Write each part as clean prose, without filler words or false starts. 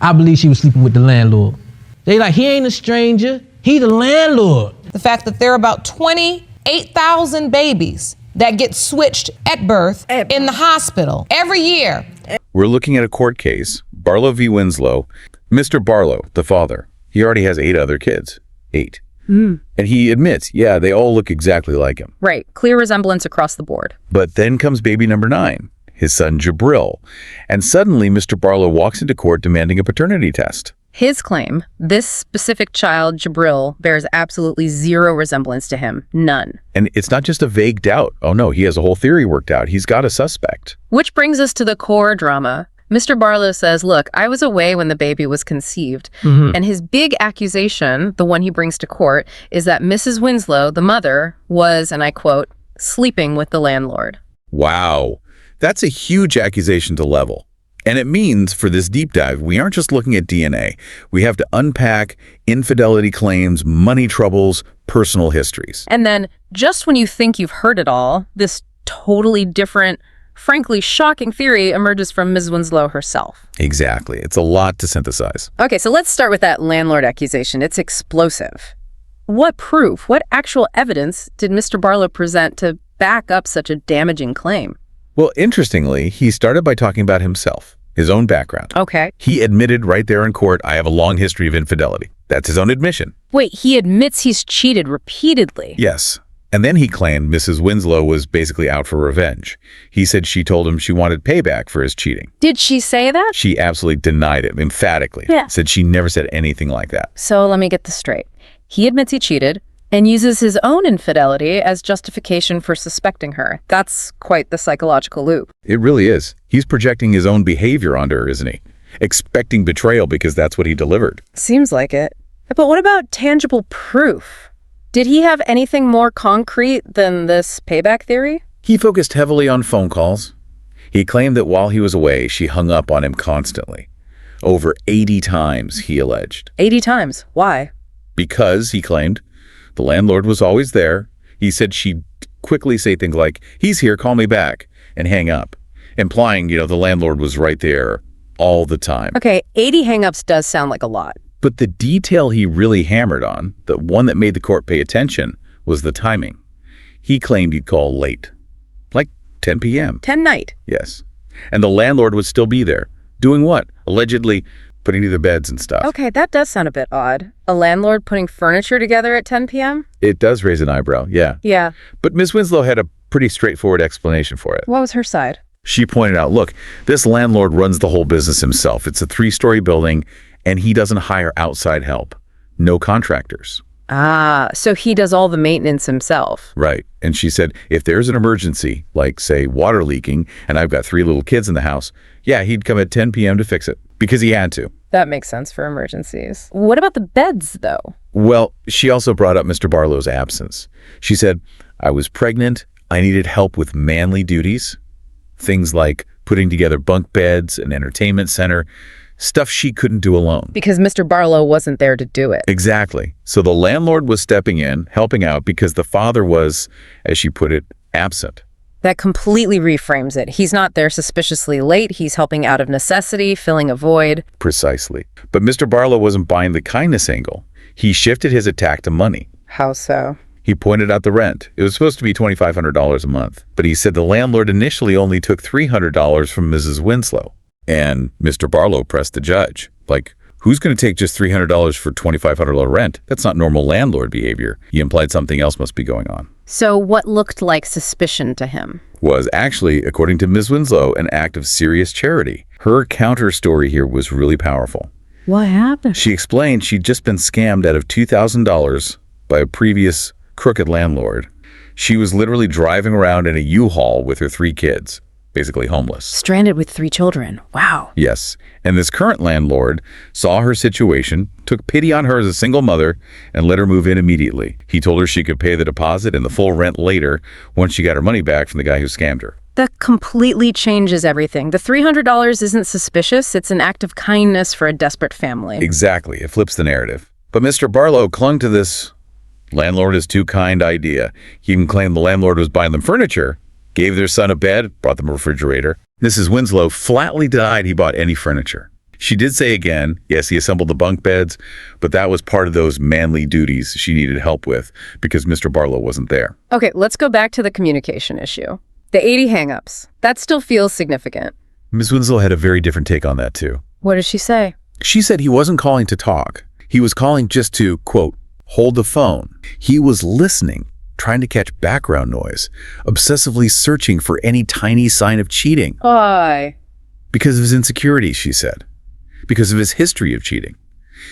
I believe she was sleeping with the landlord. They like, he ain't a stranger, he the landlord. The fact that there are about 28,000 babies that get switched at birth in the hospital every year. We're looking at a court case, Barlow v. Winslow. Mr. Barlow, the father, he already has 8 other kids. 8. And he admits, yeah, they all look exactly like him. Right. Clear resemblance across the board. But then comes baby number 9, his son Jabril. And suddenly, Mr. Barlow walks into court demanding a paternity test. His claim, this specific child, Jabril, bears absolutely zero resemblance to him. None. And it's not just a vague doubt. Oh no, he has a whole theory worked out. He's got a suspect. Which brings us to the core drama. Mr. Barlow says, look, I was away when the baby was conceived. And his big accusation, the one he brings to court, is that Mrs. Winslow, the mother, was, and I quote, sleeping with the landlord. Wow. That's a huge accusation to level. And it means, for this deep dive, we aren't just looking at DNA. We have to unpack infidelity claims, money troubles, personal histories. And then, just when you think you've heard it all, this totally different, frankly shocking theory emerges from Ms. Winslow herself. Exactly. It's a lot to synthesize. Okay, so let's start with that landlord accusation. It's explosive. What proof, what actual evidence did Mr. Barlow present to back up such a damaging claim? Well, interestingly, he started by talking about himself, his own background. Okay. He admitted right there in court, I have a long history of infidelity. That's his own admission. Wait, he admits he's cheated repeatedly? Yes. And then he claimed Mrs. Winslow was basically out for revenge. He said she told him she wanted payback for his cheating. Did she say that? She absolutely denied it, emphatically. Yeah. Said she never said anything like that. So let me get this straight. He admits he cheated and uses his own infidelity as justification for suspecting her. That's quite the psychological loop. It really is. He's projecting his own behavior onto her, isn't he? Expecting betrayal because that's what he delivered. Seems like it. But what about tangible proof? Did he have anything more concrete than this payback theory? He focused heavily on phone calls. He claimed that while he was away, she hung up on him constantly. Over 80 times, he alleged. 80 times. Why? Because, he claimed, the landlord was always there. He said she'd quickly say things like, he's here, call me back, and hang up, implying, the landlord was right there all the time. Okay, 80 hang-ups does sound like a lot. But the detail he really hammered on, the one that made the court pay attention, was the timing. He claimed he'd call late, like 10 p.m. 10 night? Yes. And the landlord would still be there. Doing what? Allegedly putting together beds and stuff. Okay, that does sound a bit odd. A landlord putting furniture together at 10 p.m.? It does raise an eyebrow, yeah. Yeah. But Ms. Winslow had a pretty straightforward explanation for it. What was her side? She pointed out, look, this landlord runs the whole business himself. It's a 3-story building, and he doesn't hire outside help. No contractors. Ah, so he does all the maintenance himself. Right. And she said, if there's an emergency, like, say, water leaking, and I've got 3 little kids in the house, yeah, he'd come at 10 p.m. to fix it, because he had to. That makes sense for emergencies. What about the beds, though? Well, she also brought up Mr. Barlow's absence. She said, I was pregnant, I needed help with manly duties, things like putting together bunk beds, an entertainment center, stuff she couldn't do alone. Because Mr. Barlow wasn't there to do it. Exactly. So the landlord was stepping in, helping out, because the father was, as she put it, absent. That completely reframes it. He's not there suspiciously late. He's helping out of necessity, filling a void. Precisely. But Mr. Barlow wasn't buying the kindness angle. He shifted his attack to money. How so? He pointed out the rent. It was supposed to be $2,500 a month. But he said the landlord initially only took $300 from Mrs. Winslow. And Mr. Barlow pressed the judge. Like, who's going to take just $300 for $2,500 rent? That's not normal landlord behavior. He implied something else must be going on. So what looked like suspicion to him? Was actually, according to Ms. Winslow, an act of serious charity. Her counter story here was really powerful. What happened? She explained she'd just been scammed out of $2,000 by a previous crooked landlord. She was literally driving around in a U-Haul with her 3 kids. Basically homeless. Stranded with 3 children. Wow. Yes. And this current landlord saw her situation, took pity on her as a single mother, and let her move in immediately. He told her she could pay the deposit and the full rent later once she got her money back from the guy who scammed her. That completely changes everything. The $300 isn't suspicious. It's an act of kindness for a desperate family. Exactly. It flips the narrative. But Mr. Barlow clung to this landlord is too kind idea. He even claimed the landlord was buying them furniture, gave their son a bed, brought them a refrigerator. Mrs. Winslow flatly denied he bought any furniture. She did say again, yes, he assembled the bunk beds, but that was part of those manly duties she needed help with because Mr. Barlow wasn't there. Okay, let's go back to the communication issue. The 80 hangups. That still feels significant. Ms. Winslow had a very different take on that, too. What did she say? She said he wasn't calling to talk. He was calling just to, quote, hold the phone. He was listening, trying to catch background noise, obsessively searching for any tiny sign of cheating. Why? Because of his insecurities, she said. Because of his history of cheating.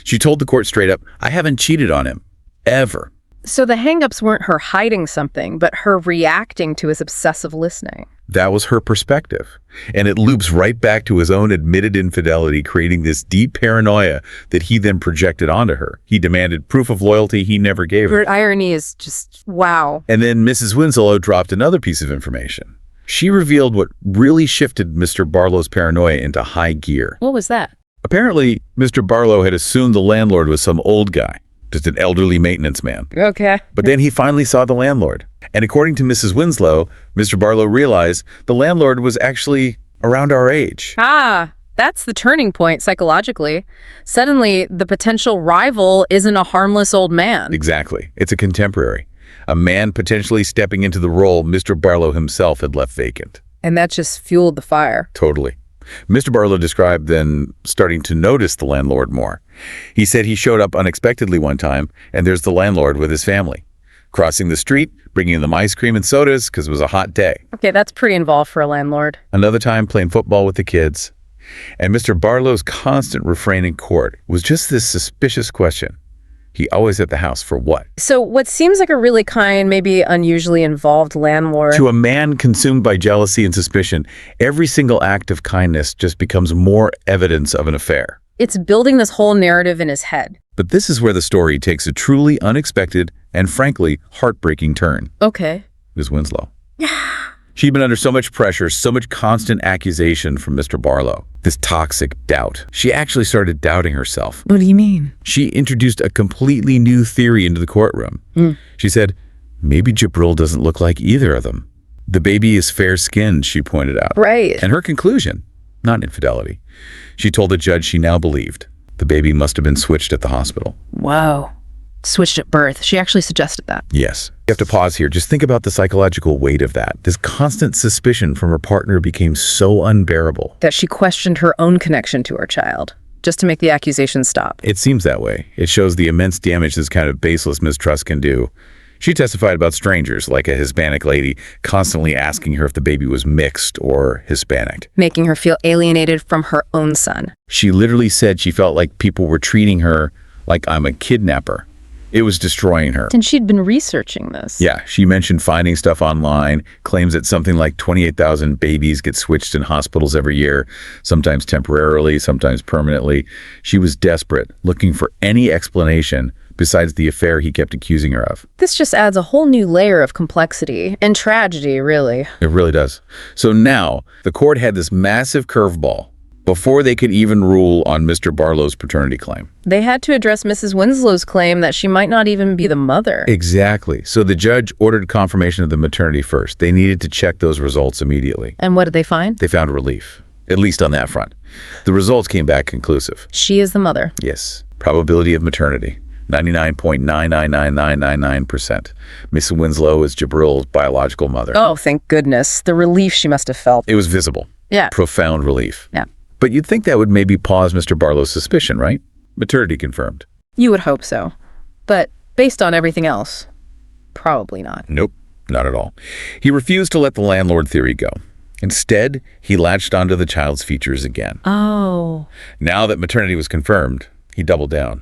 She told the court straight up, I haven't cheated on him. Ever. So the hangups weren't her hiding something, but her reacting to his obsessive listening. That was her perspective. And it loops right back to his own admitted infidelity, creating this deep paranoia that he then projected onto her. He demanded proof of loyalty he never gave her. Her irony is just, wow. And then Mrs. Winslow dropped another piece of information. She revealed what really shifted Mr. Barlow's paranoia into high gear. What was that? Apparently, Mr. Barlow had assumed the landlord was some old guy, just an elderly maintenance man. Okay. But then he finally saw the landlord. And according to Mrs. Winslow, Mr. Barlow realized the landlord was actually around our age. Ah, that's the turning point psychologically. Suddenly, the potential rival isn't a harmless old man. Exactly. It's a contemporary. A man potentially stepping into the role Mr. Barlow himself had left vacant. And that just fueled the fire. Totally. Mr. Barlow described then starting to notice the landlord more. He said he showed up unexpectedly one time, and there's the landlord with his family, crossing the street, bringing them ice cream and sodas because it was a hot day. Okay, that's pretty involved for a landlord. Another time playing football with the kids. And Mr. Barlow's constant refrain in court was just this suspicious question. He always at the house for what? So what seems like a really kind, maybe unusually involved landlord. To a man consumed by jealousy and suspicion, every single act of kindness just becomes more evidence of an affair. It's building this whole narrative in his head. But this is where the story takes a truly unexpected and frankly heartbreaking turn. Okay. Ms. Winslow. She'd been under so much pressure, so much constant accusation from Mr. Barlow. This toxic doubt. She actually started doubting herself. What do you mean? She introduced a completely new theory into the courtroom. She said, maybe Jabril doesn't look like either of them. The baby is fair-skinned, she pointed out. Right. And her conclusion, not infidelity. She told the judge she now believed the baby must have been switched at the hospital. Whoa. Switched at birth. She actually suggested that. Yes. You have to pause here. Just think about the psychological weight of that. This constant suspicion from her partner became so unbearable. That she questioned her own connection to her child, just to make the accusation stop. It seems that way. It shows the immense damage this kind of baseless mistrust can do. She testified about strangers, like a Hispanic lady, constantly asking her if the baby was mixed or Hispanic. Making her feel alienated from her own son. She literally said she felt like people were treating her like I'm a kidnapper. It was destroying her. And she'd been researching this. Yeah, she mentioned finding stuff online, claims that something like 28,000 babies get switched in hospitals every year, sometimes temporarily, sometimes permanently. She was desperate, looking for any explanation besides the affair he kept accusing her of. This just adds a whole new layer of complexity and tragedy, really. It really does. So now, the court had this massive curveball before they could even rule on Mr. Barlow's paternity claim. They had to address Mrs. Winslow's claim that she might not even be the mother. Exactly. So the judge ordered confirmation of the maternity first. They needed to check those results immediately. And what did they find? They found relief, at least on that front. The results came back conclusive. She is the mother. Yes. Probability of maternity, 99.99999%. Miss Winslow is Jabril's biological mother. Oh, thank goodness. The relief she must have felt. It was visible. Yeah. Profound relief. Yeah. But you'd think that would maybe pause Mr. Barlow's suspicion, right? Maternity confirmed. You would hope so. But based on everything else, probably not. Nope, not at all. He refused to let the landlord theory go. Instead, he latched onto the child's features again. Oh. Now that maternity was confirmed, he doubled down.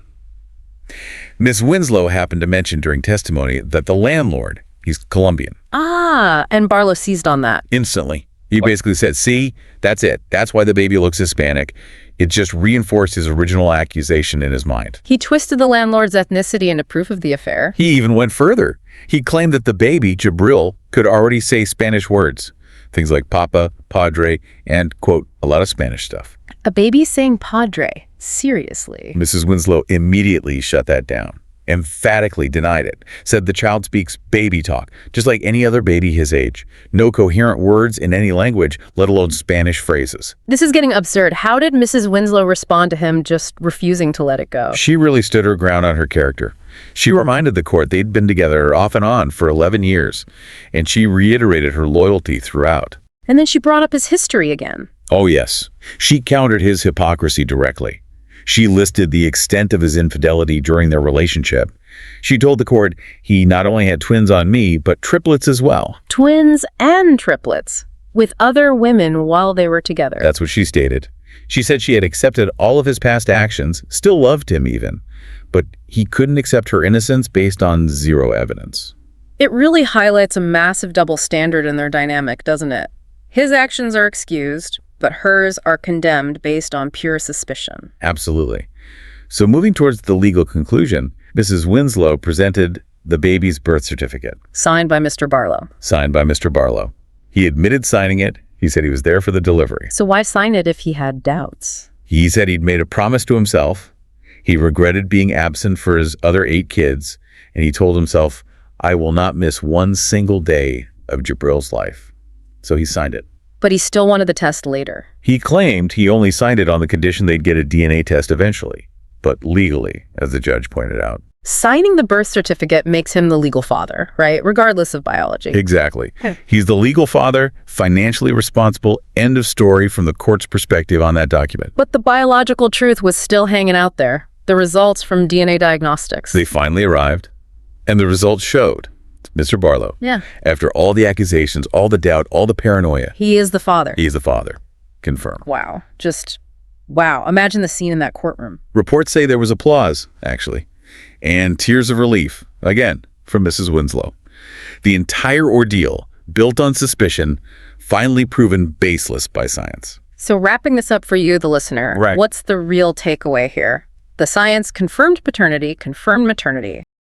Miss Winslow happened to mention during testimony that the landlord, he's Colombian. Ah, and Barlow seized on that. Instantly. He basically said, see, that's it. That's why the baby looks Hispanic. It just reinforced his original accusation in his mind. He twisted the landlord's ethnicity into proof of the affair. He even went further. He claimed that the baby, Jabril, could already say Spanish words. Things like papa, padre, and, quote, a lot of Spanish stuff. A baby saying padre. Seriously. Mrs. Winslow immediately shut that down. emphatically denied it, said the child speaks baby talk, just like any other baby his age. No coherent words in any language, let alone Spanish phrases. This is getting absurd. How did Mrs. Winslow respond to him just refusing to let it go? She really stood her ground on her character. She reminded the court they'd been together off and on for 11 years, and she reiterated her loyalty throughout. And then she brought up his history again. Oh yes, she countered his hypocrisy directly. She listed the extent of his infidelity during their relationship. She told the court he not only had twins on me, but triplets as well. Twins and triplets with other women while they were together. That's what she stated. She said she had accepted all of his past actions, still loved him even, but he couldn't accept her innocence based on zero evidence. It really highlights a massive double standard in their dynamic, doesn't it? His actions are excused, but hers are condemned based on pure suspicion. Absolutely. So moving towards the legal conclusion, Mrs. Winslow presented the baby's birth certificate. Signed by Mr. Barlow. Signed by Mr. Barlow. He admitted signing it. He said he was there for the delivery. So why sign it if he had doubts? He said he'd made a promise to himself. He regretted being absent for his other 8 kids, and he told himself, I will not miss one single day of Jabril's life. So he signed it. But he still wanted the test later. He claimed he only signed it on the condition they'd get a DNA test eventually, but legally, as the judge pointed out. Signing the birth certificate makes him the legal father, right? Regardless of biology. Exactly. He's the legal father, financially responsible, end of story from the court's perspective on that document. But the biological truth was still hanging out there. The results from DNA diagnostics. They finally arrived, and the results showed Mr. Barlow. Yeah. After all the accusations, all the doubt, all the paranoia. He is the father. He is the father. Confirmed. Wow. Just, wow. Imagine the scene in that courtroom. Reports say there was applause, actually, and tears of relief, again, from Mrs. Winslow. The entire ordeal, built on suspicion, finally proven baseless by science. So wrapping this up for you, the listener, Right. What's the real takeaway here? The science confirmed paternity, confirmed maternity.